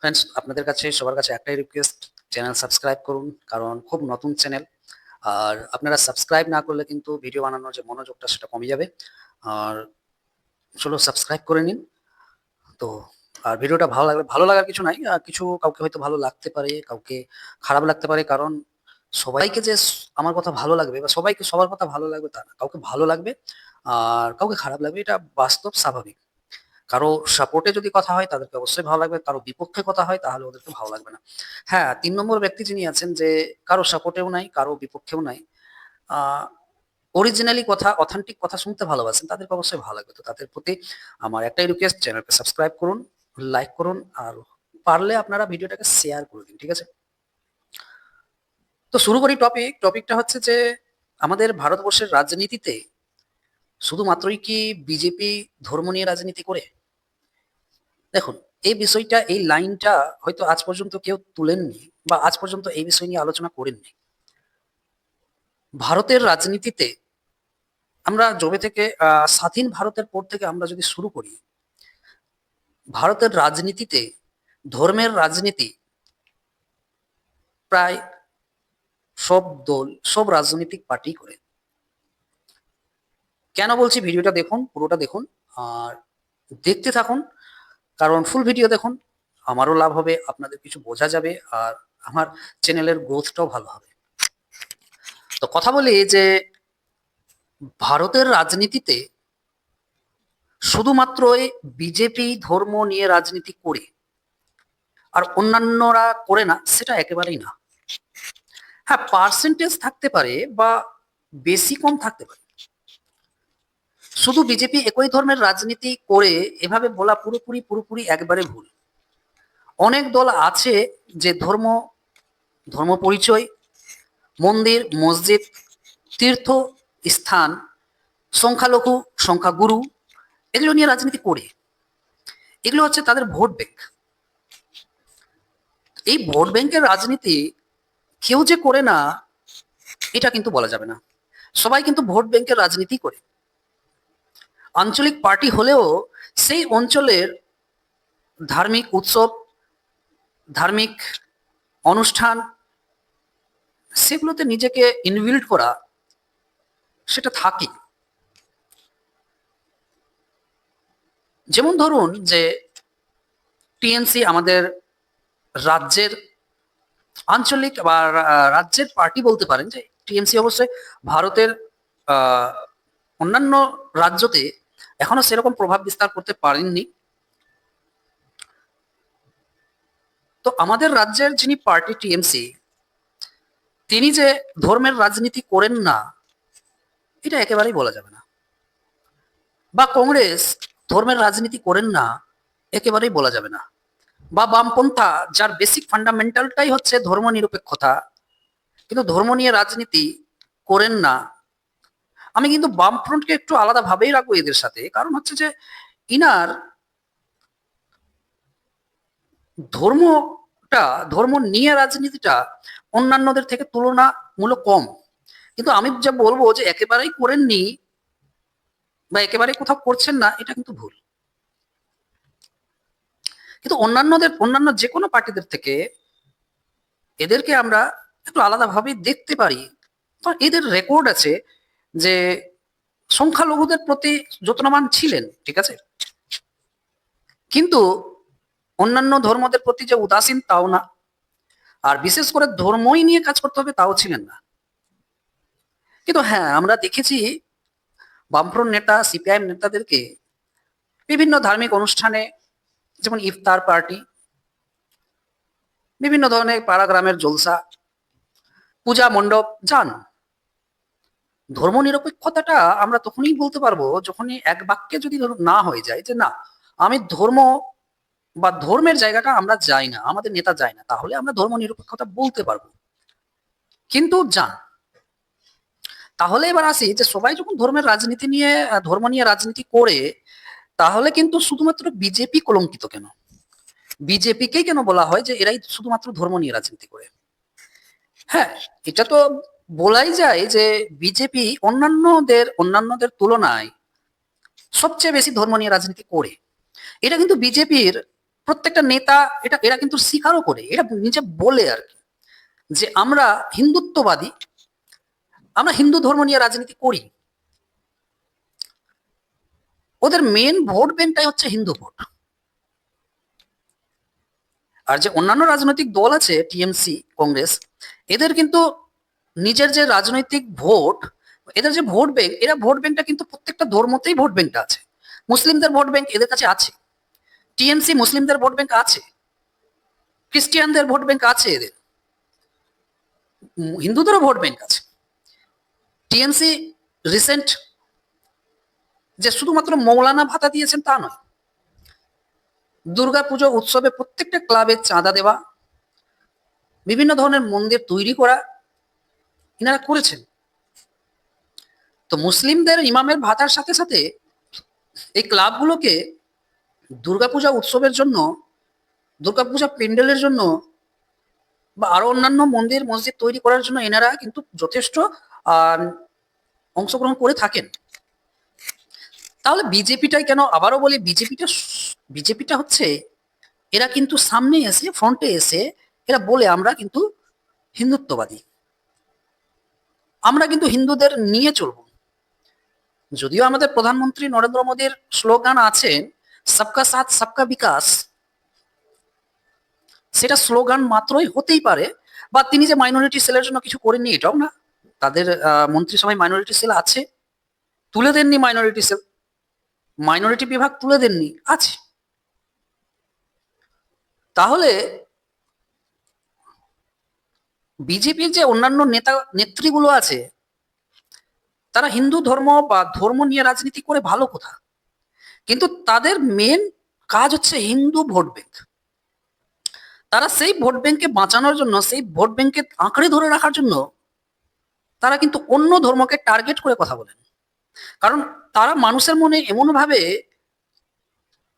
Friends, আপনাদের কাছে সবার কাছে একটাই রিকোয়েস্ট, চ্যানেল সাবস্ক্রাইব করুন। কারণ খুব নতুন চ্যানেল, আর আপনারা সাবস্ক্রাইব না করলে কিন্তু ভিডিও বানানোর যে মনোযোগটা সেটা কমে যাবে। আর চলো সাবস্ক্রাইব করে নিন। তো আর ভিডিওটা ভালো লাগলে, ভালো লাগার কিছু নাই, কিছু কাউকে হয়তো ভালো লাগতে পারে, কাউকে খারাপ লাগতে পারে। কারণ সবাইকে যে আমার কথা ভালো লাগবে বা সবাইকে সবার কথা ভালো লাগবে তা না, কাউকে ভালো লাগবে আর কাউকে খারাপ লাগবে, এটা বাস্তব স্বাভাবিক। কারো সাপোর্টে যদি কথা হয় তাদেরকে অবশ্যই ভালো লাগবে, কারো বিপক্ষে কথা হয় তাহলে ওদেরকে ভালো লাগবে না। হ্যাঁ, ৩ নম্বর ব্যক্তি যিনি আছেন, যে কারো সাপোর্টেও নাই, কারো বিপক্ষেও নাই, আহ অরিজিনালি কথা, অথেন্টিক কথা শুনতে ভালোবাসেন, তাদেরকে অবশ্যই ভালো লাগবে। তো তাদের প্রতি আমার একটাই রিকোয়েস্ট, চ্যানেলকে সাবস্ক্রাইব করুন, লাইক করুন, আর পারলে আপনারা ভিডিওটাকে শেয়ার করে দিন, ঠিক আছে? তো শুরু করি। টপিকটা হচ্ছে যে আমাদের ভারতবর্ষের রাজনীতিতে শুধুমাত্রই কি বিজেপি ধর্ম নিয়ে রাজনীতি করে? দেখুন, এই বিষয়টা, এই লাইনটা হয়তো আজ পর্যন্ত কেউ তুলেননি বা আজ পর্যন্ত এই বিষয় নিয়ে আলোচনা করেননি। ভারতের রাজনীতিতে আমরা যবে থেকে স্বাধীন ভারতের পর থেকে আমরা যদি শুরু করি, ভারতের রাজনীতিতে ধর্মের রাজনীতি প্রায় সব দল, সব রাজনৈতিক পার্টি করে। কেন বলছি, ভিডিওটা দেখুন, পুরোটা দেখুন আর দেখতে থাকুন। কারণ ফুল ভিডিও দেখুন, আমারও লাভ হবে, আপনাদের কিছু বোঝা যাবে, আর আমার চ্যানেলের গ্রোথটাও ভালো হবে। তো কথা বলি যে ভারতের রাজনীতিতে শুধুমাত্রই বিজেপি ধর্ম নিয়ে রাজনীতি করে আর অন্যান্যরা করে না, সেটা একেবারেই না। হ্যাঁ, পার্সেন্টেজ থাকতে পারে বা বেশি কম থাকতে পারে। শুধু বিজেপি একই ধর্মের রাজনীতি করে এভাবে বলা পুরোপুরি পুরোপুরি একবারে ভুল। অনেক দল আছে যে ধর্ম, ধর্ম পরিচয়, মন্দির, মসজিদ, তীর্থ স্থান, সংখ্যালঘু, সংখ্যাগুরু, এগুলো নিয়ে রাজনীতি করে। এগুলো হচ্ছে তাদের ভোট ব্যাংক। এই ভোট ব্যাংকের রাজনীতি কেউ যে করে না এটা কিন্তু বলা যাবে না। সবাই কিন্তু ভোট ব্যাংকের রাজনীতি করে। আঞ্চলিক পার্টি হলেও সেই অঞ্চলের ধার্মিক উৎসব, ধার্মিক অনুষ্ঠান, সেগুলোতে নিজেকে ইনভিল্ড করা সেটা থাকে। যেমন ধরুন যে টিএমসি আমাদের রাজ্যের আঞ্চলিক বা রাজ্যের পার্টি বলতে পারেন। যে টিএমসি অবশ্যই ভারতের আহ, অন্যান্য রাজ্যতে এখনো সেরকম প্রভাব বিস্তার করতে পারেননি। তো আমাদের রাজ্যের যিনি পার্টি টিএমসি, তিনি যে ধর্মের রাজনীতি করেন না এটা একেবারেই বলা যাবে না। বা কংগ্রেস ধর্মের রাজনীতি করেন না একেবারেই বলা যাবে না। বা বামপন্থা, যার বেসিক ফান্ডামেন্টালটাই হচ্ছে ধর্ম নিরপেক্ষতা, কিন্তু ধর্ম নিয়ে রাজনীতি করেন না। আমি কিন্তু বামফ্রন্টকে একটু আলাদা ভাবেই রাখবো এদের সাথে। কারণ হচ্ছে যে ইনার ধর্মটা, ধর্ম নিয়ে রাজনীতিটা অন্যান্যদের থেকে তুলনামূলক কম। কিন্তু আমি যা বলবো যে একেবারেই করেননি বা একেবারেই কোথাও করছেন না, এটা কিন্তু ভুল। কিন্তু অন্যান্য যে কোনো পার্টিদের থেকে এদেরকে আমরা একটু আলাদাভাবে দেখতে পারি। বা এদের রেকর্ড আছে যে সংখ্যালঘুদের প্রতি যত্নবান ছিলেন, ঠিক আছে, কিন্তু অন্যান্য ধর্মদের প্রতি যে উদাসীন তাও না, আর বিশেষ করে ধর্মই নিয়ে কাজ করতে হবে তাও ছিলেন না। কিন্তু হ্যাঁ, আমরা দেখেছি বামফ্রন্ট নেতা, সিপিআইএম নেতাদেরকে বিভিন্ন ধার্মিক অনুষ্ঠানে, যেমন ইফতার পার্টি, বিভিন্ন ধরনের পাড়া গ্রামের জলসা, পূজা মণ্ডপ যান। ধর্ম নিরপেক্ষতাটা আমরা তখনই বলতে পারবো যখনই এক বাক্যে যদি না হয়ে যায় যে না, আমি ধর্ম বা ধর্মের জায়গাটা আমরা যাই না, আমাদের নেতা যায় না, তাহলে আমরা ধর্ম নিরপেক্ষতা বলতে পারবো। কিন্তু যান। তাহলে এবার আসি যে সবাই যখন ধর্মের রাজনীতি নিয়ে, ধর্ম নিয়ে রাজনীতি করে, তাহলে কিন্তু শুধুমাত্র বিজেপি কলঙ্কিত কেন? বিজেপিকেই কেন বলা হয় যে এরাই শুধুমাত্র ধর্ম নিয়ে রাজনীতি করে? হ্যাঁ, এটা তো বলাই যায় যে বিজেপি অন্যান্যদের তুলনায় সবচেয়ে বেশি ধর্ম নিয়ে রাজনীতি করে। এটা কিন্তু বিজেপির প্রত্যেকটা নেতা এরা কিন্তু স্বীকারও করে, এরা নিজে বলে আর কি, যে আমরা হিন্দুত্ববাদী, আমরা হিন্দু ধর্ম নিয়ে রাজনীতি করি। ওদের মেন ভোট ব্যাংকটাই হচ্ছে হিন্দু ভোট। আর যে অন্যান্য রাজনৈতিক দল আছে, টিএমসি, কংগ্রেস, এদের কিন্তু নিজের যে রাজনৈতিক ভোট, এদের যে ভোট ব্যাংক, এরা ভোট ব্যাংকটা কিন্তু প্রত্যেকটা ধর্মতেই ভোট ব্যাংকটা আছে। মুসলিমদের ভোট ব্যাংক এদের কাছে আছে, টিএমসি মুসলিমদের ভোট ব্যাংক আছে, খ্রিস্টিয়ানদের ভোট ব্যাংক আছে, এদের হিন্দুদেরও ভোট ব্যাংক আছে। টিএমসি রিসেন্ট যে শুধুমাত্র মৌলানা ভাতা দিয়েছেন তা নয়, দুর্গাপুজো উৎসবে প্রত্যেকটা ক্লাবে চাঁদা দেওয়া, বিভিন্ন ধরনের মন্দির তৈরি করা এনারা করেছেন। তো মুসলিমদের ইমামের ভাতার সাথে সাথে এই ক্লাবগুলোকে দুর্গাপূজা উৎসবের জন্য, দুর্গাপূজা প্যান্ডেলের জন্য বা আরো অন্যান্য মন্দির মসজিদ তৈরি করার জন্য এনারা কিন্তু যথেষ্ট অংশগ্রহণ করে থাকেন। তাহলে বিজেপিটাই কেন, আবারও বলি, বিজেপিটা হচ্ছে, এরা কিন্তু সামনে এসে, ফ্রন্টে এসে এরা বলে আমরা কিন্তু হিন্দুত্ববাদী, আমরা কিন্তু হিন্দুদের নিয়ে চলবো। যদিও আমাদের প্রধানমন্ত্রী নরেন্দ্র মোদীর স্লোগান আছে সবকা সাথ সবকা বিকাশ, সেটা স্লোগান মাত্রই হতেই পারে, বা তিনি যে মাইনরিটি সেলের জন্য কিছু করেননি এটাও না। তাদের মন্ত্রিসভায় মাইনরিটি সেল আছে, তুলে দেননি মাইনরিটি সেল, মাইনরিটি বিভাগ তুলে দেননি, আছে। তাহলে বিজেপির যে অন্যান্য নেতা নেত্রীগুলো আছে, তারা হিন্দু ধর্ম বা ধর্ম নিয়ে রাজনীতি করে ভালো কথা, কিন্তু তাদের মেন কাজ হচ্ছে হিন্দু ভোট ব্যাংক। তারা সেই ভোট ব্যাংককে বাঁচানোর জন্য, সেই ভোট ব্যাংককে আঁকড়ে ধরে রাখার জন্য তারা কিন্তু অন্য ধর্মকে টার্গেট করে কথা বলেন। কারণ তারা মানুষের মনে এমন ভাবে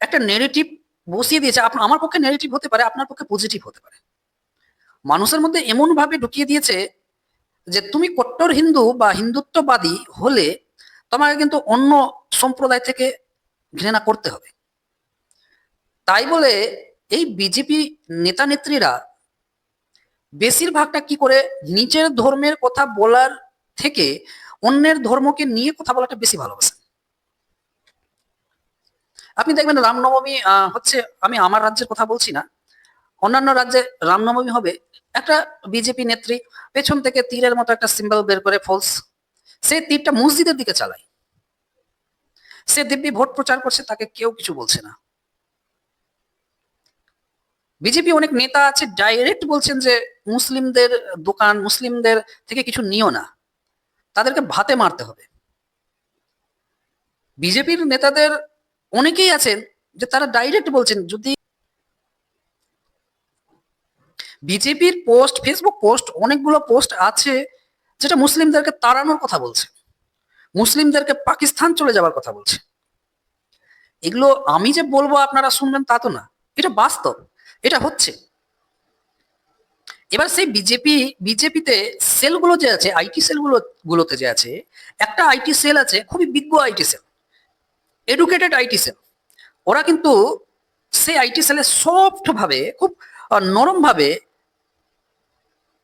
একটা নেগেটিভ বসিয়ে দিয়েছে, আমার পক্ষে নেগেটিভ হতে পারে, আপনার পক্ষে পজিটিভ হতে পারে, মানুষের মধ্যে এমন ভাবে ঢুকিয়ে দিয়েছে যে তুমি কট্টর হিন্দু বা হিন্দুত্ববাদী হলে তোমাকে কিন্তু অন্য সম্প্রদায় থেকে ঘৃণা করতে হবে। তাই বলে এই বিজেপি নেতা নেত্রীরা বেশিরভাগটা কি করে, নিজের ধর্মের কথা বলার থেকে অন্যের ধর্মকে নিয়ে কথা বলাটা বেশি ভালোবাসেন। আপনি দেখবেন রামনবমী হচ্ছে, আমি আমার রাজ্যের কথা বলছি না, অন্যান্য রাজ্যে রামনবমী হবে, একটা বিজেপি নেত্রী পেছন থেকে তীরের মতো একটা সিম্বল বের করে, ফলস, সে তীরটা মসজিদের দিকে চালায়, সে দিব্যি ভোট প্রচার করছে, তাকে কেউ কিছু বলছে না। বিজেপি অনেক নেতা আছে ডাইরেক্ট বলছেন যে মুসলিমদের দোকান, মুসলিমদের থেকে কিছু নিও না, তাদেরকে ভাতে মারতে হবে। বিজেপির নেতাদের অনেকেই আছেন যে তারা ডাইরেক্ট বলছেন, যদি বিজেপির পোস্ট, ফেসবুক পোস্ট, অনেকগুলো পোস্ট আছে যেটা মুসলিমদেরকে তাড়ানোর কথা বলছে, মুসলিমদেরকে পাকিস্তান চলে যাওয়ার কথা বলছে। এগুলো আমি যে বলবো আপনারা শুনবেন তা তো না, এটা বাস্তব, এটা হচ্ছে। এবার সেই বিজেপিতে সেলগুলো যে আছে, আইটি সেলগুলোতে যে আছে, একটা আইটি সেল আছে, খুবই বিজ্ঞ IT cell, educated IT cell. ওরা কিন্তু সেই আইটি সেলে সফট ভাবে, খুব নরম ভাবে,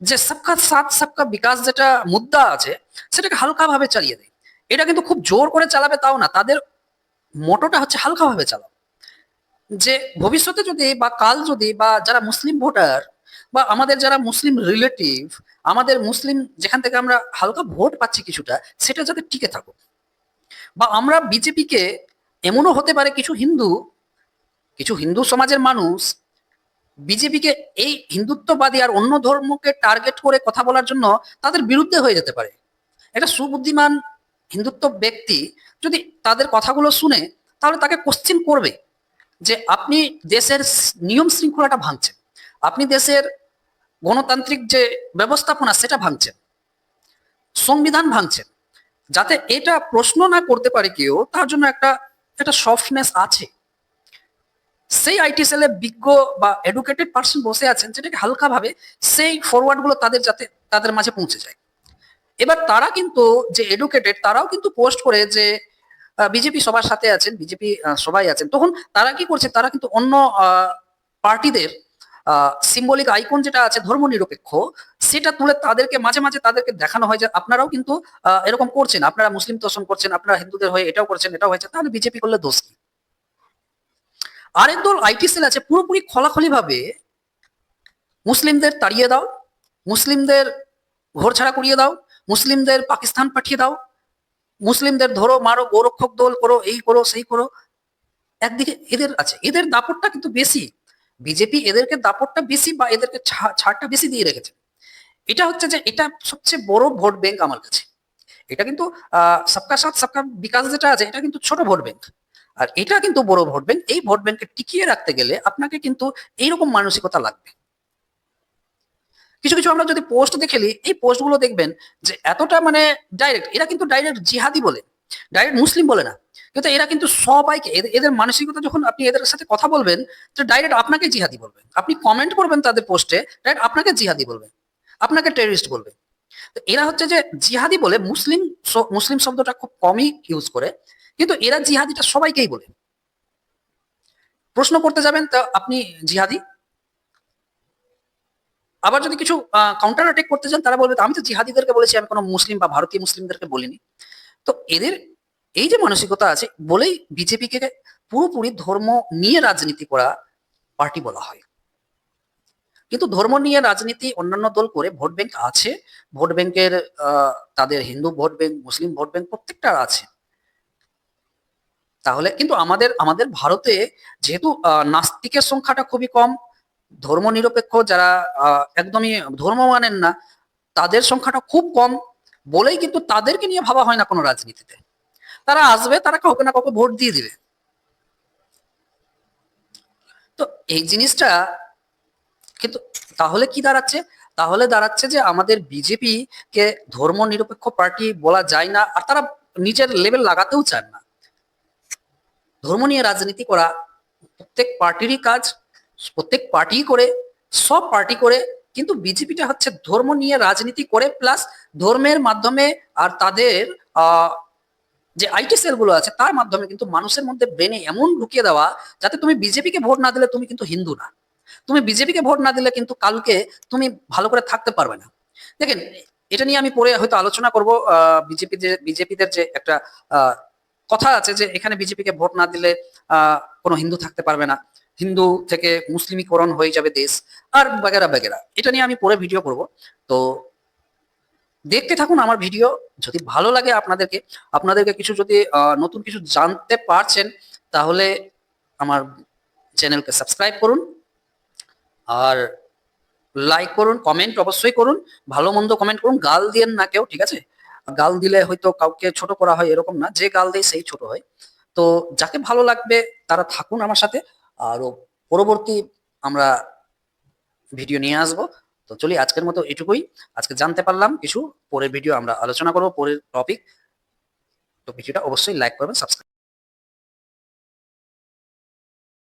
যে সবকা সাথ সবকা বিকাশ যেটা মুদ্রা আছে সেটাকে হালকা ভাবে চালিয়ে দেয়। এটা কিন্তু খুব জোর করে চালাবে তাও না, তাদের মোটোটা হচ্ছে হালকা ভাবে চালাও, যে ভবিষ্যতে যদি বা কাল যদি বা যারা মুসলিম ভোটার বা আমাদের যারা মুসলিম রিলেটিভ, আমাদের মুসলিম যেখান থেকে আমরা হালকা ভোট পাচ্ছি কিছুটা, সেটা যাতে টিকে থাকুক। বা আমরা বিজেপিকে, এমনও হতে পারে কিছু হিন্দু সমাজের মানুষ বিজেপিকে এই হিন্দুত্ববাদী আর অন্য ধর্মকে টার্গেট করে কথা বলার জন্য তাদের বিরুদ্ধে হয়ে যেতে পারে। একটা সুবুদ্ধিমান হিন্দুত্ব ব্যক্তি যদি তাদের কথাগুলো শুনে, তাহলে তাকে কোশ্চেন করবে যে আপনি দেশের নিয়ম শৃঙ্খলাটা ভাঙছেন, আপনি দেশের গণতান্ত্রিক যে ব্যবস্থাপনা সেটা ভাঙছেন, সংবিধান ভাঙছেন। যাতে এটা প্রশ্ন না করতে পারে কেউ, তার জন্য একটা সফটনেস আছে। সেই আইটি সেলে বিজ্ঞ বা এডুকেটেড পার্সন বসে আছেন, যেটাকে হালকা ভাবে সেই ফরওয়ার্ড গুলো যাতে তাদের মাঝে পৌঁছে যায়। এবার তারা কিন্তু যে এডুকেটেড, তারাও কিন্তু পোস্ট করে যে বিজেপি সবার সাথে আছেন, বিজেপি সবাই আছেন, তখন তারা কি করছে, তারা কিন্তু অন্য পার্টিদের সিম্বলিক আইকন যেটা আছে ধর্মনিরপেক্ষ, সেটা তুলে তাদেরকে মাঝে মাঝে তাদেরকে দেখানো হয় যে আপনারাও কিন্তু এরকম করছেন, আপনারা মুসলিম তোষণ করছেন, আপনারা হিন্দুদের হয়ে এটাও করছেন, এটাও হয়েছে, তাহলে বিজেপি করলে দোষ কি? আরেক দল আইটি সেল আছে, পুরোপুরি খোলাখুলি ভাবে মুসলিমদের তাড়িয়ে দাও, মুসলিমদের ঘরছাড়া করিয়ে দাও, মুসলিমদের পাকিস্তান পাঠিয়ে দাও, মুসলিমদের ধরো মারো, গোরক্ষক দল করো, এই করো সেই করো। একদিকে এদের আছে, এদের দাপটটা কিন্তু বেশি, বিজেপি এদেরকে দাপটটা বেশি বা এদেরকে ছাড়টা বেশি দিয়ে রেখেছে। এটা হচ্ছে যে এটা সবচেয়ে বড় ভোট ব্যাংক আমার কাছে। এটা কিন্তু সবকা সাথ সবকা বিকাশ যেটা আছে, এটা কিন্তু ছোট ভোট ব্যাংক, আর এটা কিন্তু বড় ভোট ব্যাংক। এই ভোট ব্যাংককে টিকিয়ে রাখতে গেলে আপনাকে কিন্তু এইরকম মানসিকতা লাগবে। কিছু কিছু আমরা যদি পোস্ট দেখে নিই, এই পোস্টগুলো দেখবেন যে এতটা মানে ডাইরেক্ট, এরা কিন্তু ডাইরেক্ট জিহাদি বলে, ডাইরেক্ট মুসলিম বলে না, কিন্তু এরা কিন্তু সবাইকে এদের মানসিকতা, যখন আপনি এদের সাথে কথা বলবেন তো ডাইরেক্ট আপনাকে জিহাদি বলবেন, আপনি কমেন্ট করবেন তাদের পোস্টে ডাইরেক্ট আপনাকে জিহাদি বলবেন, আপনাকে টেররিস্ট বলবে। তো এরা হচ্ছে যে জিহাদি বলে, মুসলিম মুসলিম শব্দটা খুব কমই ইউজ করে, কিন্তু এরা জিহাদিটা সবাইকেই বলে। প্রশ্ন করতে যাবেন তা আপনি জিহাদি, আবার যদি কিছু কাউন্টার অ্যাটাক করতে চান তারা বলবে আমি তো জিহাদিদেরকে বলেছি, আমি কোনো মুসলিম বা ভারতীয় মুসলিমদেরকে বলিনি। তো এদের এই যে মানসিকতা আছে বলেই বিজেপিকে পুরোপুরি ধর্ম নিয়ে রাজনীতি করা পার্টি বলা হয়। কিন্তু ধর্ম নিয়ে রাজনীতি অন্যান্য দল করে, ভোট ব্যাংক আছে, ভোট ব্যাংকের তাদের হিন্দু ভোট ব্যাংক, মুসলিম ভোট ব্যাংক প্রত্যেকটা আছে। তাহলে কিন্তু আমাদের আমাদের ভারতে যেহেতু নাস্তিকের সংখ্যাটা খুবই কম, ধর্মনিরপেক্ষ যারা একদমই ধর্ম মানেন না তাদের সংখ্যাটা খুব কম, বলেই কিন্তু তাদেরকে নিয়ে ভাবা হয় না কোনো রাজনীতিতে। তারা আসবে, তারা কাউকে না কাউকে ভোট দিয়ে দিবে। তো এই জিনিসটা কিন্তু তাহলে কি দাঁড়াচ্ছে, তাহলে দাঁড়াচ্ছে যে আমাদের বিজেপি কে ধর্ম নিরপেক্ষ পার্টি বলা যায় না, আর তারা নিজের লেভেল লাগাতেও চান না। ধর্ম নিয়ে রাজনীতি করা প্রত্যেক পার্টিরই কাজ, প্রত্যেক পার্টি করে, সব পার্টি করে, কিন্তু বিজেপিটা হচ্ছে ধর্ম নিয়ে রাজনীতি করে প্লাস ধর্মের মাধ্যমে আর তাদের যে আইটি সেলগুলো আছে তার মাধ্যমে কিন্তু মানুষের মধ্যে ব্রেনে এমন ঢুকিয়ে দেওয়া যাতে তুমি বিজেপিকে ভোট না দিলে তুমি কিন্তু হিন্দু না, তুমি বিজেপিকে ভোট না দিলে কিন্তু কালকে তুমি ভালো করে থাকতে পারবে না। দেখেন, এটা নিয়ে আমি পরে হয়তো আলোচনা করব। বিজেপিদের যে একটা কথা আছে যে এখানে বিজেপিকে ভোট না দিলে কোনো হিন্দু থাকতে পারবে না, হিন্দু থেকে মুসলিমীকরণ হয়ে যাবে দেশ, আর বাগেরা বাগেরা, এটা নিয়ে আমি পরে ভিডিও করব। তো দেখতে থাকুন আমার ভিডিও, যদি ভালো লাগে আপনাদেরকে, আপনাদেরকে কিছু যদি নতুন কিছু জানতে পারছেন তাহলে আমার চ্যানেলকে সাবস্ক্রাইব করুন, আর লাইক করুন, কমেন্ট অবশ্যই করুন, ভালো মন্দ কমেন্ট করুন, গাল দিয়েন না কেউ, ঠিক আছে? গাল দিলে হয়তো কাউকে ছোট করা হয় এরকম না, যে গাল দেয় সেই ছোট হয়। তো যাকে ভালো লাগবে তারা থাকুন আমার সাথে, আরো পরবর্তী আমরা ভিডিও নিয়ে আসবো। তো চলি, আজকের মতো এটুকুই। আজকে জানতে পারলাম কিছু, পরের ভিডিও আমরা আলোচনা করবো পরের টপিক। তো ভিডিওটা অবশ্যই লাইক করবেন, সাবস্ক্রাইব